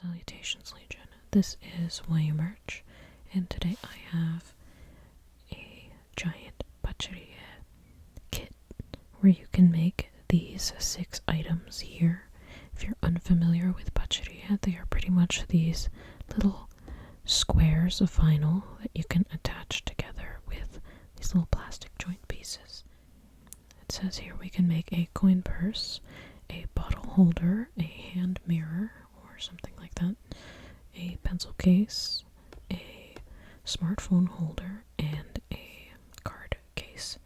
Salutations Legion, this is Way Merch, and today I have a giant Pacherie kit where you can make these 6 items here. If you're unfamiliar with Pacherie, they are pretty much these little squares of vinyl that you can attach together with these little plastic joint pieces. It says here we can make a coin purse, a bottle holder, a hand mirror, or something like that, a pencil case, a smartphone holder, and a card case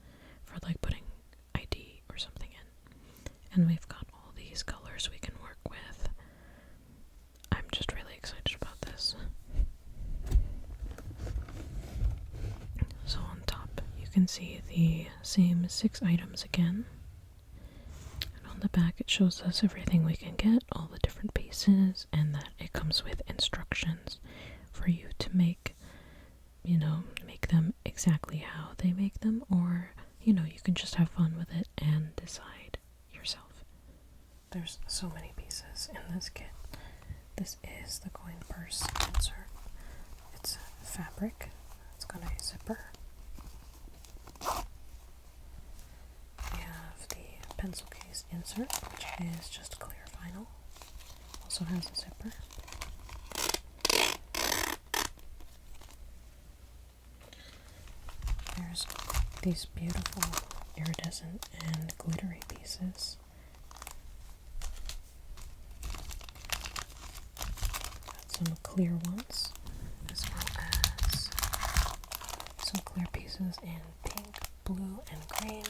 for like putting ID or something in. And we've got all these colors we can work with. I'm just really excited about this. So on top you can see the same 6 items again. On the back it shows us everything we can get, all the different pieces, and that it comes with instructions for you to make, make them exactly how they make them, or, you can just have fun with it and decide yourself. There's so many pieces in this kit. This is the coin purse insert. It's fabric. It's got a zipper. Pencil case insert, which is just clear vinyl. Also has a zipper. There's these beautiful iridescent and glittery pieces. Got some clear ones, as well as some clear pieces in pink, blue, and green.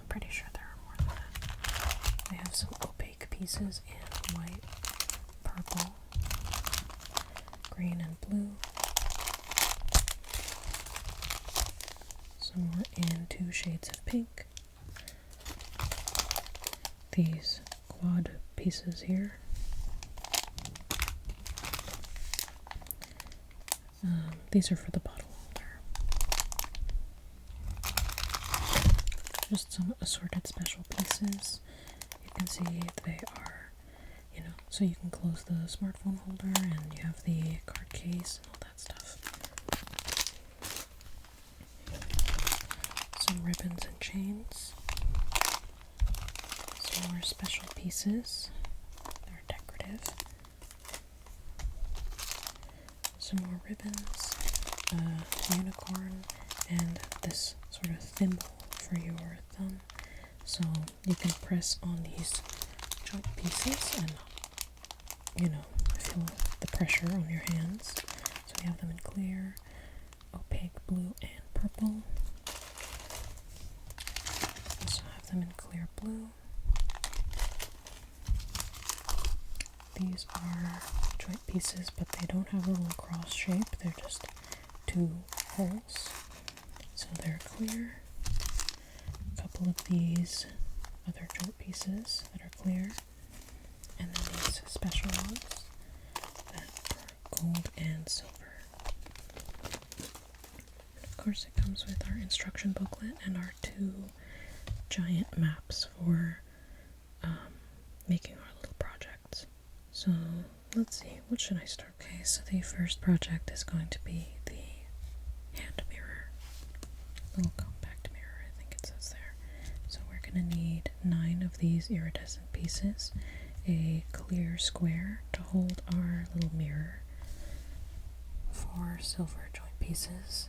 Pretty sure there are more than that. We have some opaque pieces in white, purple, green, and blue. Some more in 2 shades of pink. These quad pieces here. These are for the bottle holder. Just some assorted special pieces. You can see they are, so you can close the smartphone holder, and you have the card case and all that stuff. Some ribbons and chains. Some more special pieces. They're decorative. Some more ribbons, a unicorn, and this sort of thimble for your thumb, so you can press on these joint pieces and feel the pressure on your hands. So we have them in clear, opaque blue, and purple. Also have them in clear blue. These are joint pieces, but they don't have a little cross shape. They're just 2 holes, so they're clear. Couple of these other joint pieces that are clear, and then these special ones that are gold and silver. And of course it comes with our instruction booklet and our 2 giant maps for making our little projects. So let's see, what should I start? Okay, so the first project is going to be the hand mirror, little compact mirror, I think it says there. So we're going to need 9 of these iridescent pieces, a clear square to hold our little mirror, 4 silver joint pieces,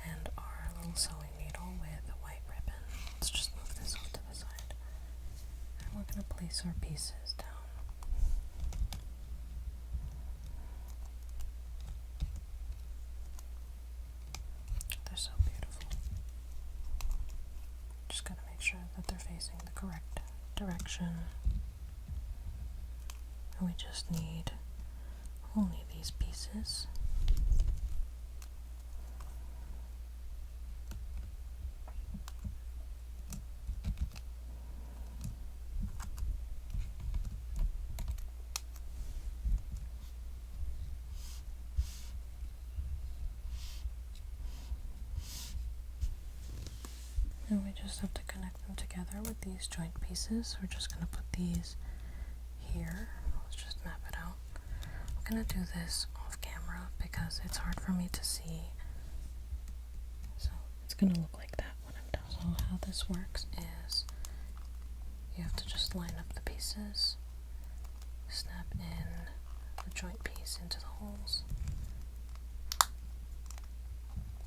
and our little sewing needle with a white ribbon. Let's just move this off to the side. And we're going to place our pieces down. They're so beautiful. Just gotta make sure that they're facing the correct direction. And we just need only these pieces. And we just have to connect them together with these joint pieces. We're just going to put these gonna do this off camera because it's hard for me to see. So it's gonna look like that when I'm done. So how this works is you have to just line up the pieces, snap in the joint piece into the holes.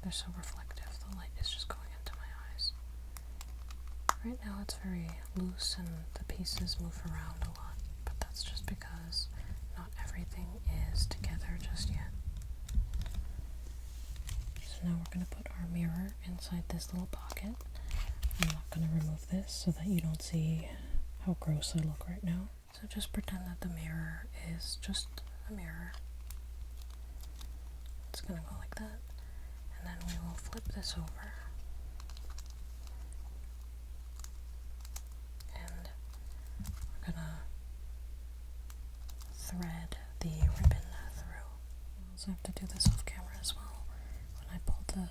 They're so reflective, the light is just going into my eyes. Right now it's very loose and the pieces move around a lot, but that's just because not everything is together just yet. So now we're going to put our mirror inside this little pocket. I'm not going to remove this so that you don't see how gross I look right now. So just pretend that the mirror is just a mirror. It's going to go like that. And then we will flip this over. And we're going to thread the ribbon through. I also have to do this off camera as well. When I pulled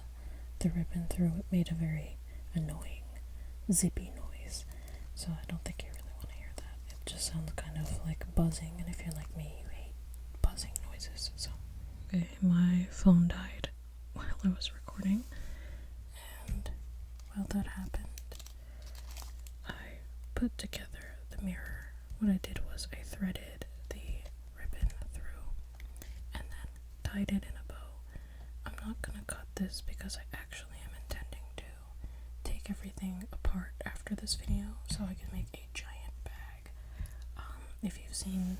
the ribbon through, it made a very annoying, zippy noise. So I don't think you really want to hear that. It just sounds kind of like buzzing, and if you're like me, you hate buzzing noises. So okay, my phone died while I was recording, and while that happened, I put together the mirror. What I did was I threaded the ribbon through and then tied it in a bow. I'm not gonna cut this because I actually am intending to take everything apart after this video so I can make a giant bag. If you've seen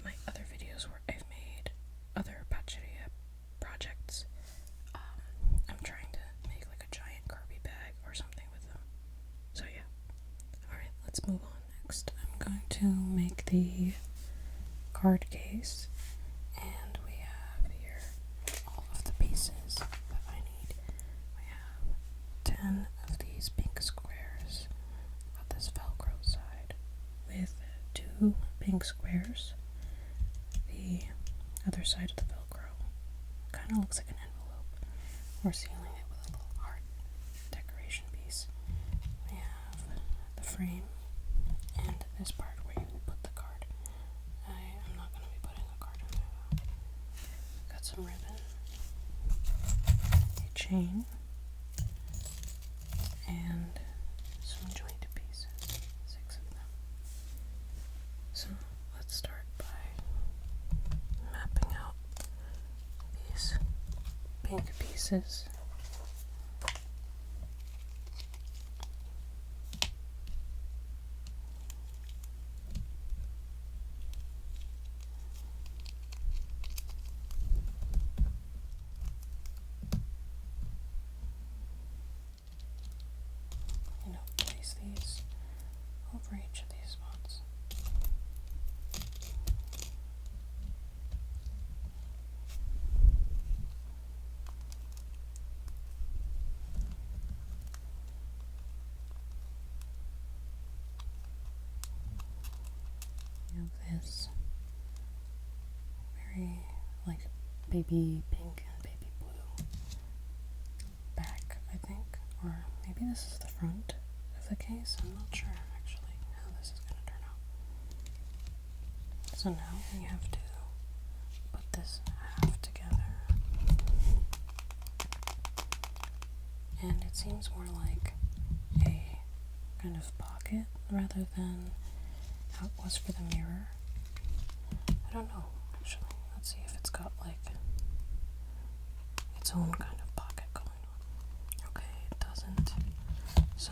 my other videos where I've made other Pacherie projects, I'm trying to make like a giant Kirby bag or something with them. So yeah. Alright, let's move on. Next, I'm going to make the card case, and we have here all of the pieces that I need. We have 10 of these pink squares. Got this Velcro side with 2 pink squares. The other side of the Velcro kind of looks like an envelope. We're sealing it with a little heart decoration piece. We have the frame and this part where you put the card. I am not going to be putting a card in there though. Got some ribbon, a chain, and some jointed pieces, 6 of them. So let's start by mapping out these pink pieces. Place these over each of these spots. We have this very like baby pink and baby blue back, I think, or maybe this is the front of the case. I'm not sure actually how this is going to turn out. So now we have to put this half together, and it seems more like a kind of pocket rather than how it was for the mirror. I don't know actually. Let's see if it's got like its own kind of pocket going on. Okay, it doesn't. So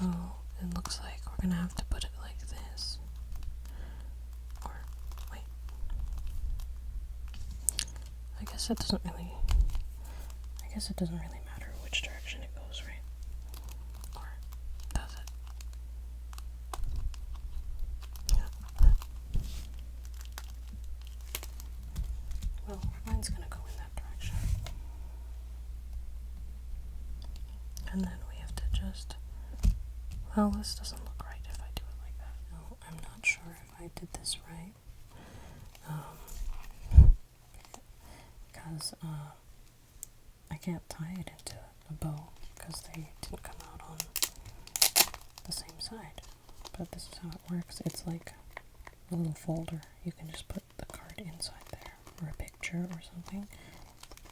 it looks like we're gonna have to put it like this. Or wait. I guess it doesn't really matter which direction it goes, right? Or does it? Yeah. Well, mine's gonna go in that direction. And then we have to just, well, this doesn't look right if I do it like that. No, I'm not sure if I did this right. Because I can't tie it into a bow because they didn't come out on the same side. But this is how it works. It's like a little folder. You can just put the card inside there for a picture or something,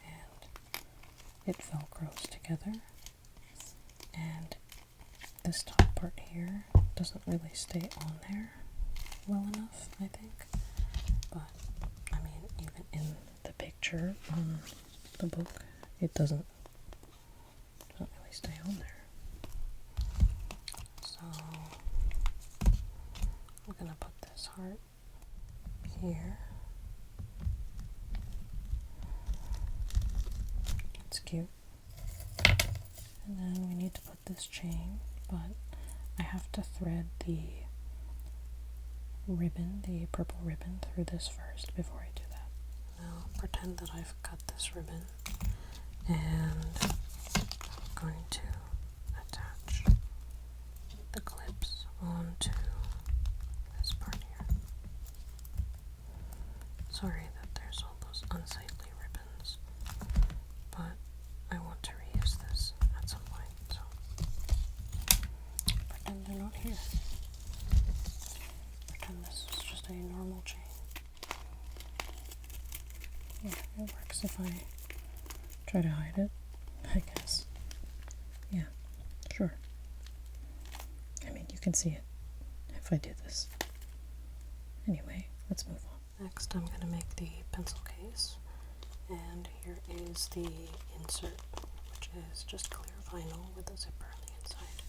and it velcros together, and this top part here doesn't really stay on there well enough, I think. But I mean, even in the picture on the book, it doesn't really stay on there. So I'm gonna put this heart here. It's cute. And then we need to put this chain, but I have to thread the ribbon, the purple ribbon, through this first before I do that. Now pretend that I've cut this ribbon, and I'm going to attach the clips onto this part here. Sorry that there's all those unsightly ribbons, but I want to reuse this at some point, so pretend they're not here. Pretend this is just a normal chain. Yeah, it works if I try to hide it, I guess. Yeah, sure. I mean, you can see it if I do this. Anyway, let's move on. Next, I'm going to make the pencil case, and here is the insert, which is just clear vinyl with a zipper on the inside.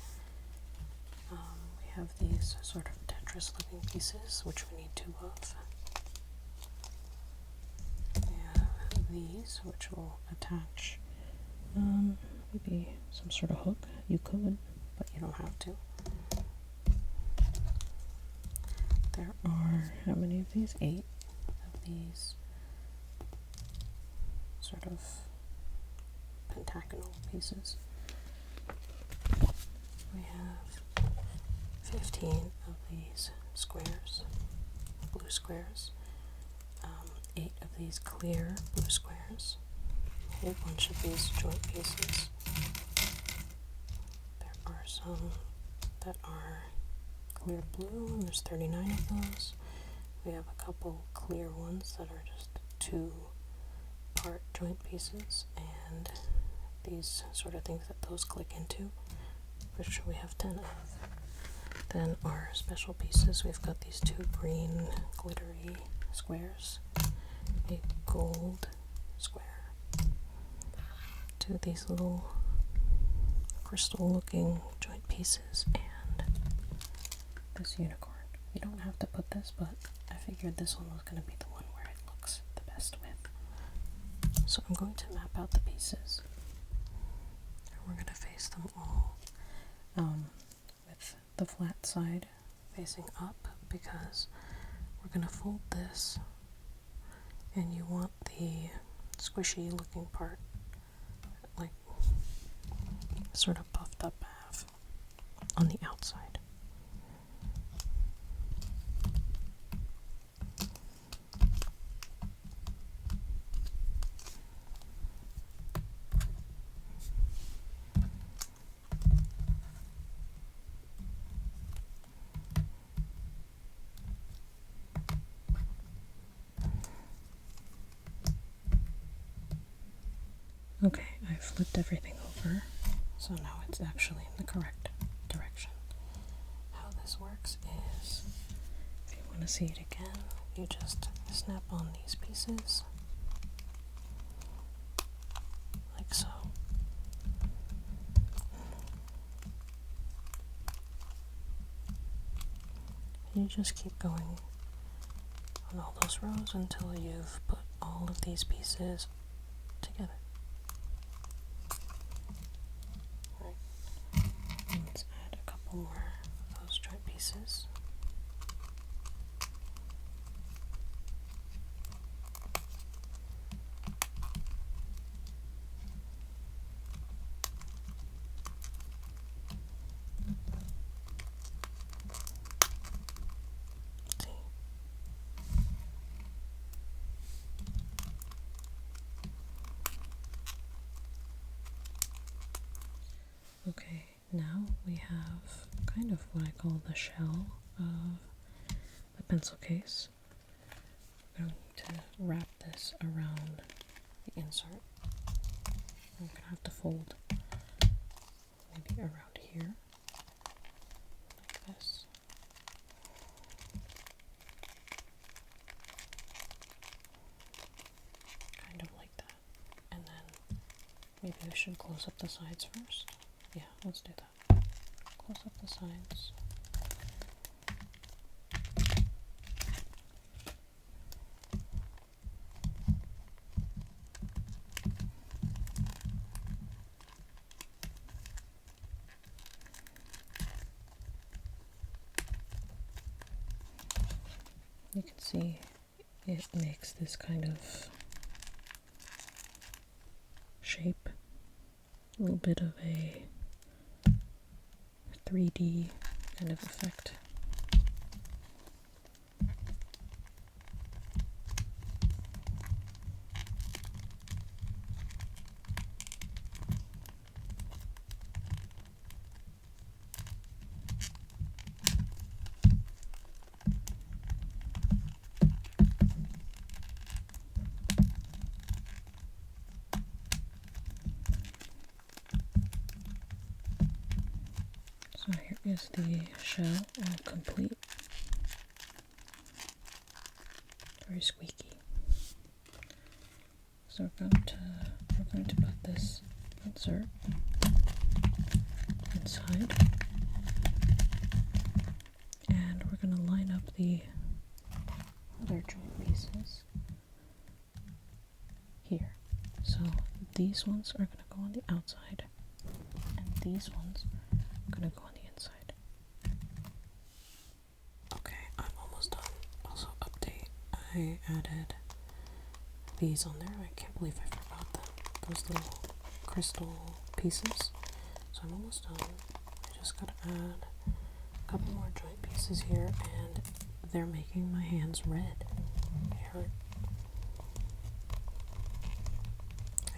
We have these sort of Tetris looking pieces, which we need 2 of. We have these, which will attach maybe some sort of hook. You could, but you don't have to. There are, how many of these? 8 of these sort of pentagonal pieces. We have 15 of these squares, blue squares, 8 of these clear blue squares, a whole bunch of these joint pieces. There are some that are clear blue, and there's 39 of those. We have a couple clear ones that are just 2-part joint pieces, and these sort of things that those click into, which we have 10 of. Then our special pieces, we've got these 2 green glittery squares, a gold square, 2 of these little crystal looking joint pieces, and this unicorn. You don't have to put this, but I figured this one was going to be the one where it looks the best with. So I'm going to map out the pieces, and we're going to face them all with the flat side facing up, because we're going to fold this, and you want the squishy looking part like sort of puffed up half on the outside. Okay, I've flipped everything over, so now it's actually in the correct direction. How this works is, if you want to see it again, you just snap on these pieces, like so. You just keep going on all those rows until you've put all of these pieces together. Let's add a couple more of those joint pieces. See. Okay, now we have kind of what I call the shell of the pencil case. We're going to wrap this around the insert. I'm gonna have to fold maybe around here, like this. Kind of like that. And then maybe we should close up the sides first. Yeah, let's do that. Close up the sides. You can see it makes this kind of shape, a little bit of a 3D kind of effect. So here is the shell all complete. Very squeaky. So we're going to put this insert inside, and we're going to line up the other joint pieces here. So these ones are going to go on the outside, and these ones are going to go on the inside. Okay, I'm almost done. Also, update. I added these on there. I can't believe I forgot them. Those little crystal pieces. So I'm almost done. I just gotta add a couple more joint pieces here, and they're making my hands red. They hurt.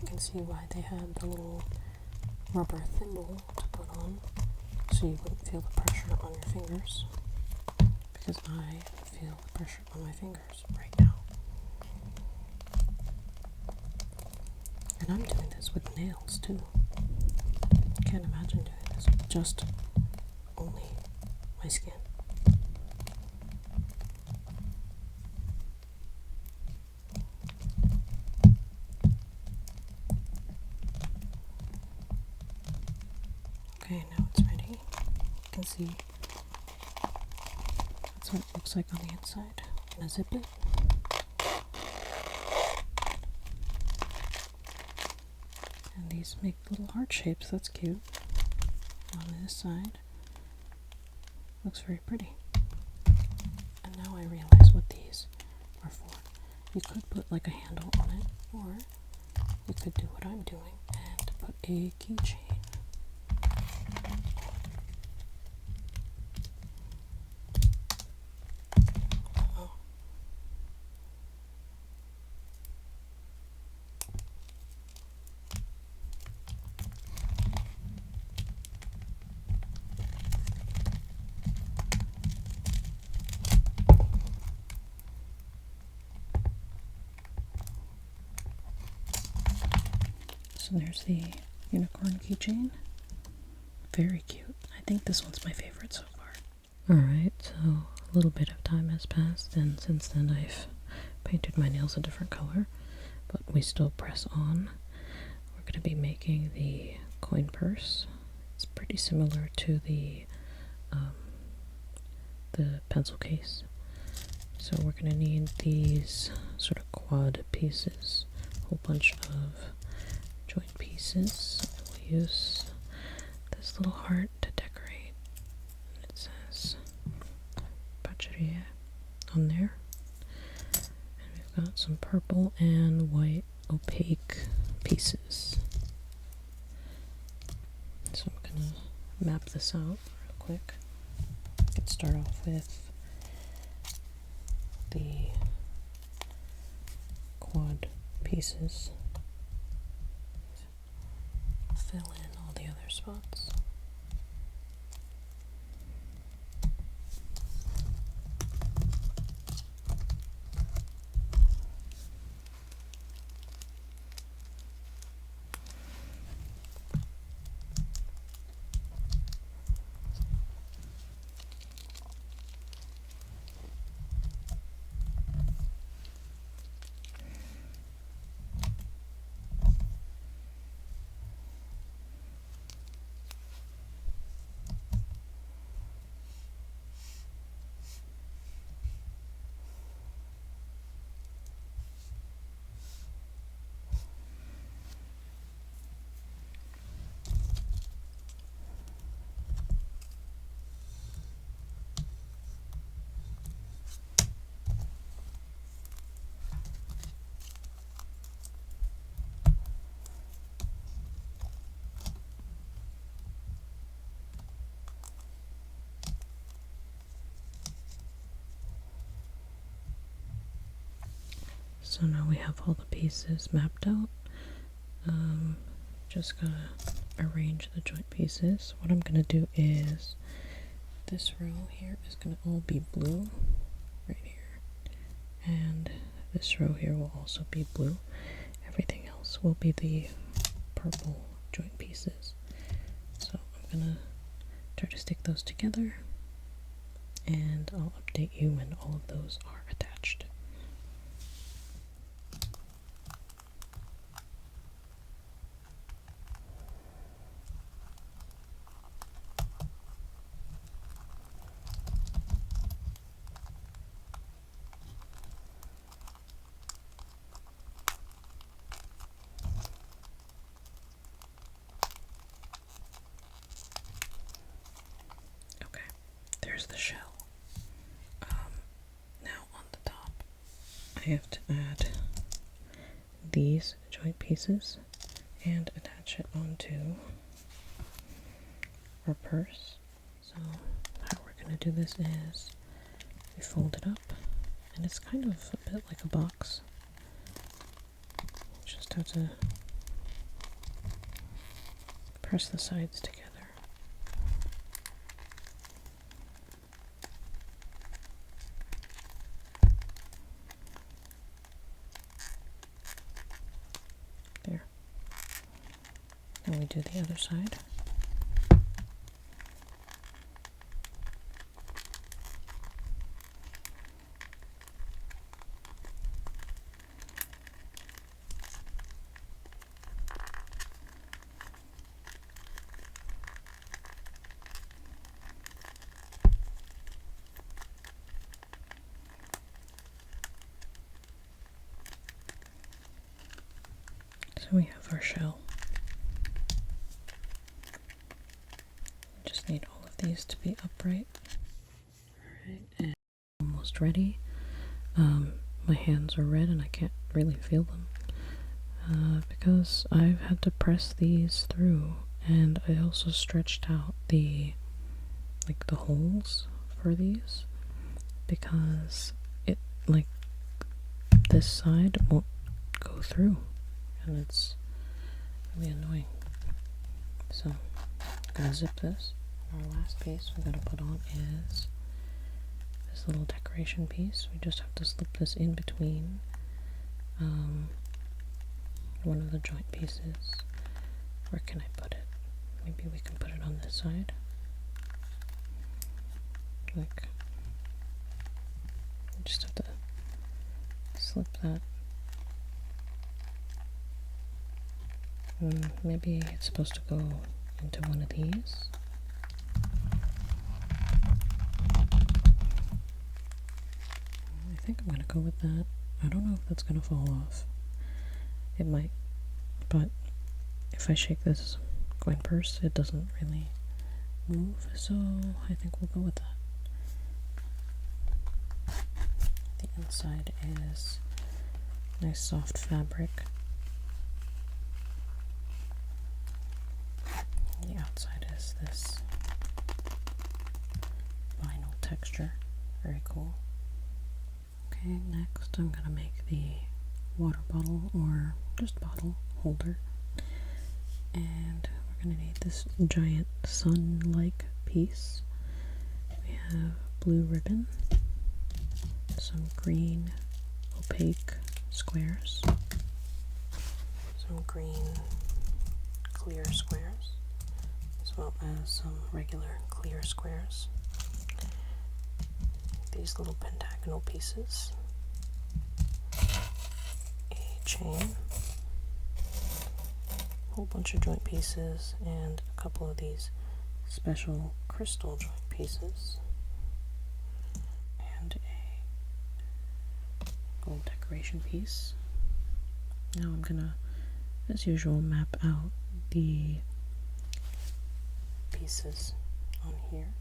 I can see why they had the little rubber thimble to put on, so you wouldn't feel the pressure on your fingers, because I feel the pressure on my fingers right now. And I'm doing this with nails too. Can't imagine doing this with just only my skin. Okay, now it's ready. You can see that's what it looks like on the inside. I'm gonna zip it. And these make little heart shapes. That's cute. On this side. Looks very pretty. And now I realize what these are for. You could put like a handle on it, or you could do what I'm doing and put a keychain. So there's the unicorn keychain. Very cute. I think this one's my favorite so far. Alright, so a little bit of time has passed, and since then I've painted my nails a different color, but we still press on. We're going to be making the coin purse. It's pretty similar to the pencil case. So we're going to need these sort of quad pieces, a whole bunch of joint pieces. We'll use this little heart to decorate. It says Pacherie on there. And we've got some purple and white opaque pieces. So I'm gonna map this out real quick. Let's start off with the quad pieces. Fill in all the other spots. So now we have all the pieces mapped out. Just gotta arrange the joint pieces. What I'm gonna do is this row here is gonna all be blue right here, and this row here will also be blue. Everything else will be the purple joint pieces. So I'm gonna try to stick those together, and I'll update you when all of those are attached. Okay, there's the shell. Now on the top, I have to add these joint pieces and attach it onto our purse. So how we're going to do this is we fold it up, and it's kind of a bit like a box. Just have to press the sides together. There. Then we do the other side. So we have our shell. Just need all of these to be upright. Alright, and almost ready. My hands are red and I can't really feel them because I've had to press these through, and I also stretched out the holes for these because it this side won't go through, and it's really annoying. So I'm gonna zip this. Our last piece we're gonna put on is this little decoration piece. We just have to slip this in between one of the joint pieces. Where can I put it? Maybe we can put it on this side. Like, you just have to slip that. Maybe it's supposed to go into one of these. I think I'm gonna go with that. I don't know if that's gonna fall off. It might, but if I shake this coin purse, it doesn't really move, so I think we'll go with that. The inside is nice soft fabric. The outside is this vinyl texture. Very cool. Okay, next I'm gonna make the water bottle or just bottle holder, and we're gonna need this giant sun-like piece. We have blue ribbon, some green opaque squares, some green clear squares, as well as some regular clear squares. These little pentagonal pieces, a chain, a whole bunch of joint pieces, and a couple of these special crystal joint pieces, and a gold decoration piece. Now I'm gonna, as usual, map out the pieces on here.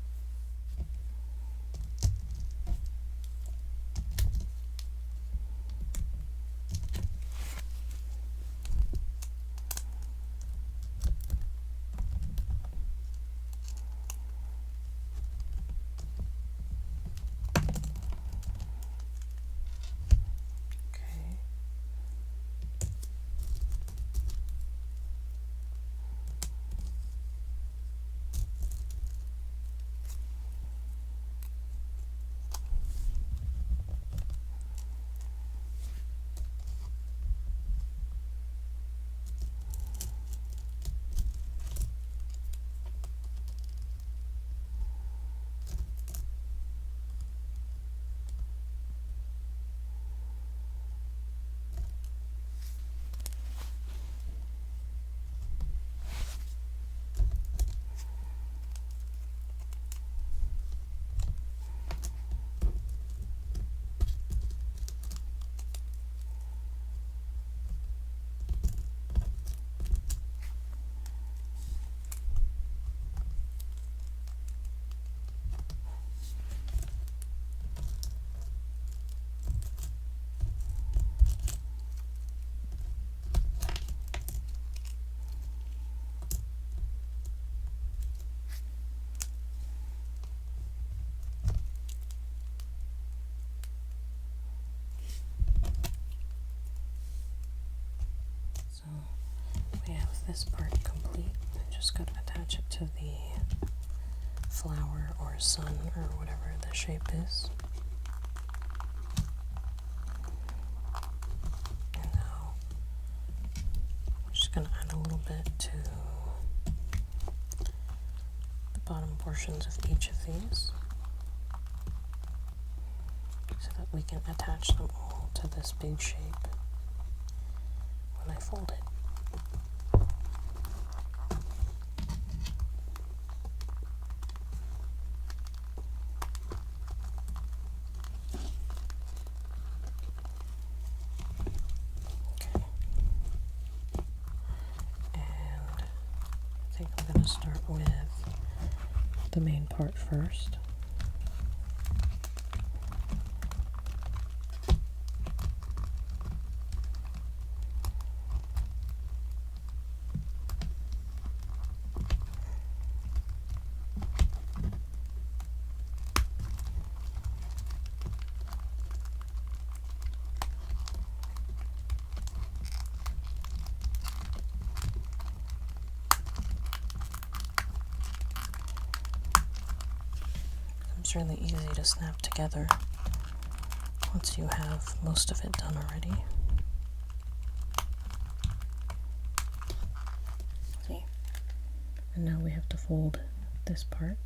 So we have this part complete. I just got to attach it to the flower or sun or whatever the shape is. And now I'm just going to add a little bit to the bottom portions of each of these so that we can attach them all to this big shape when I fold it. I'm going to start with the main part first. It's really easy to snap together once you have most of it done already. See? And now we have to fold this part.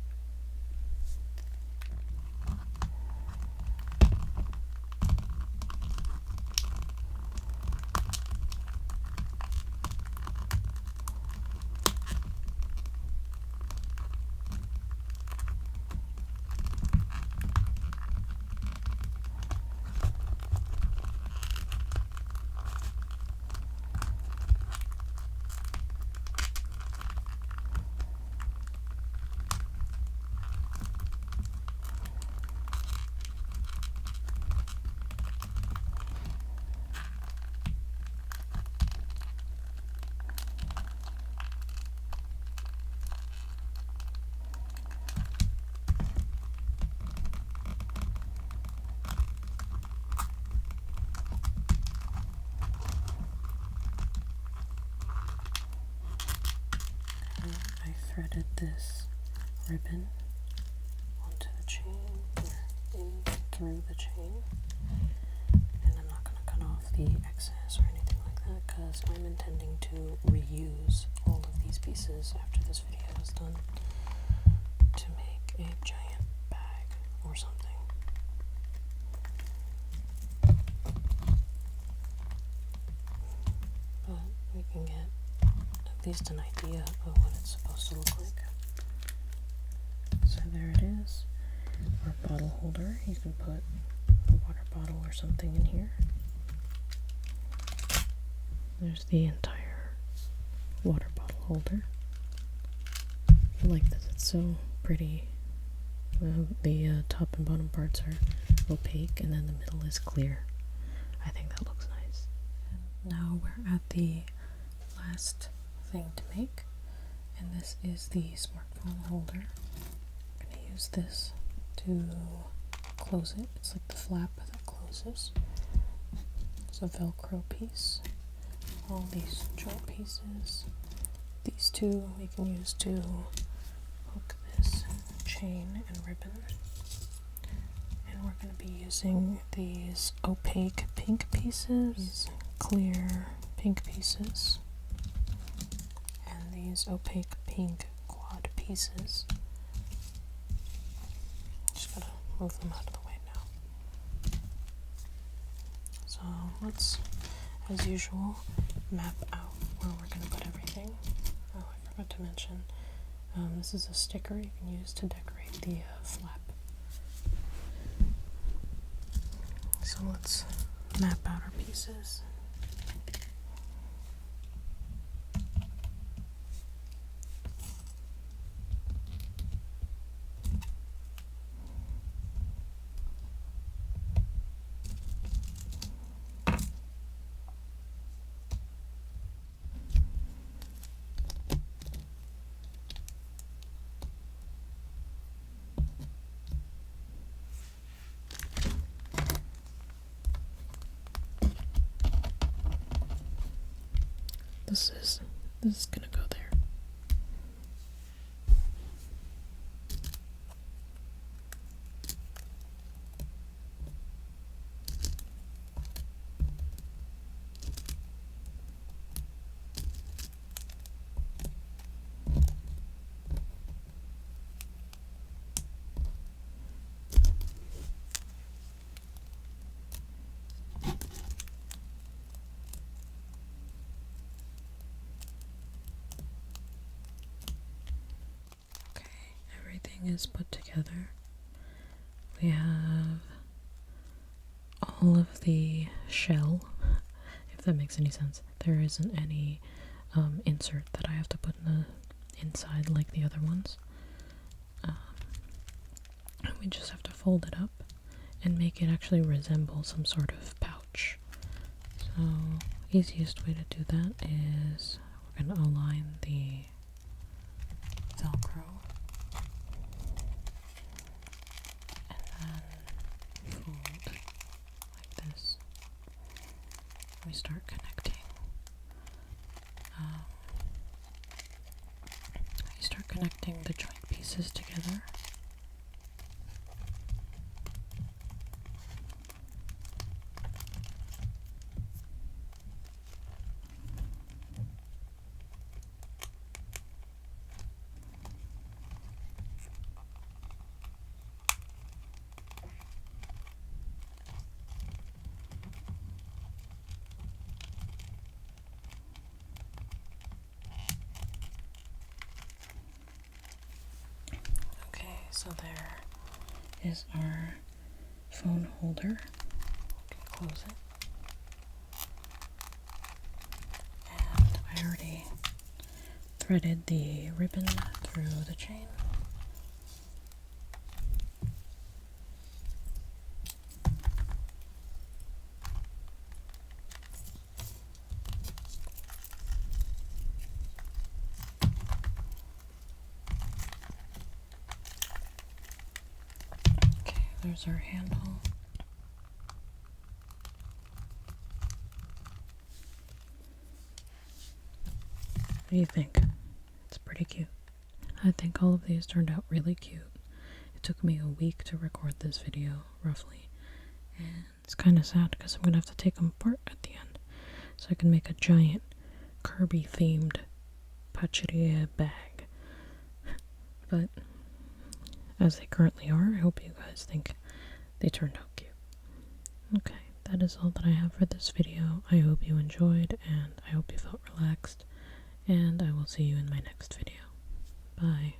I threaded this ribbon onto the chain, or in through the chain, and I'm not going to cut off the excess or anything like that because I'm intending to reuse all of these pieces after this video is done to make a giant bag or something. But we can get at least an idea of what it's supposed to look like. So there it is. Our bottle holder. You can put a water bottle or something in here. There's the entire water bottle holder. I like that it's so pretty. The top and bottom parts are opaque and then the middle is clear. I think that looks nice. And now we're at the last thing to make, and this is the smartphone holder. I'm going to use this to close it. It's like the flap that closes. It's a Velcro piece. All these joint pieces. These two we can use to hook this chain and ribbon. And we're going to be using these opaque pink pieces, these clear pink pieces, and these opaque pink quad pieces. Just gotta move them out of the way now. So let's, as usual, map out where we're gonna put everything. Oh, I forgot to mention, this is a sticker you can use to decorate the flap. So let's map out our pieces. This is gonna go there. Everything is put together. We have all of the shell, if that makes any sense. There isn't any insert that I have to put in the inside like the other ones. We just have to fold it up and make it actually resemble some sort of pouch. So, easiest way to do that is we're going to align the Velcro and then fold like this. We start connecting. You start connecting the joint pieces together. So there is our phone holder. You can close it. And I already threaded the ribbon through the chain. There's our handle. What do you think? It's pretty cute. I think all of these turned out really cute. It took me a week to record this video, roughly. And it's kind of sad because I'm going to have to take them apart at the end. So I can make a giant Kirby themed Pacherie bag. But as they currently are, I hope you guys think they turned out cute. Okay, that is all that I have for this video. I hope you enjoyed, and I hope you felt relaxed, and I will see you in my next video. Bye.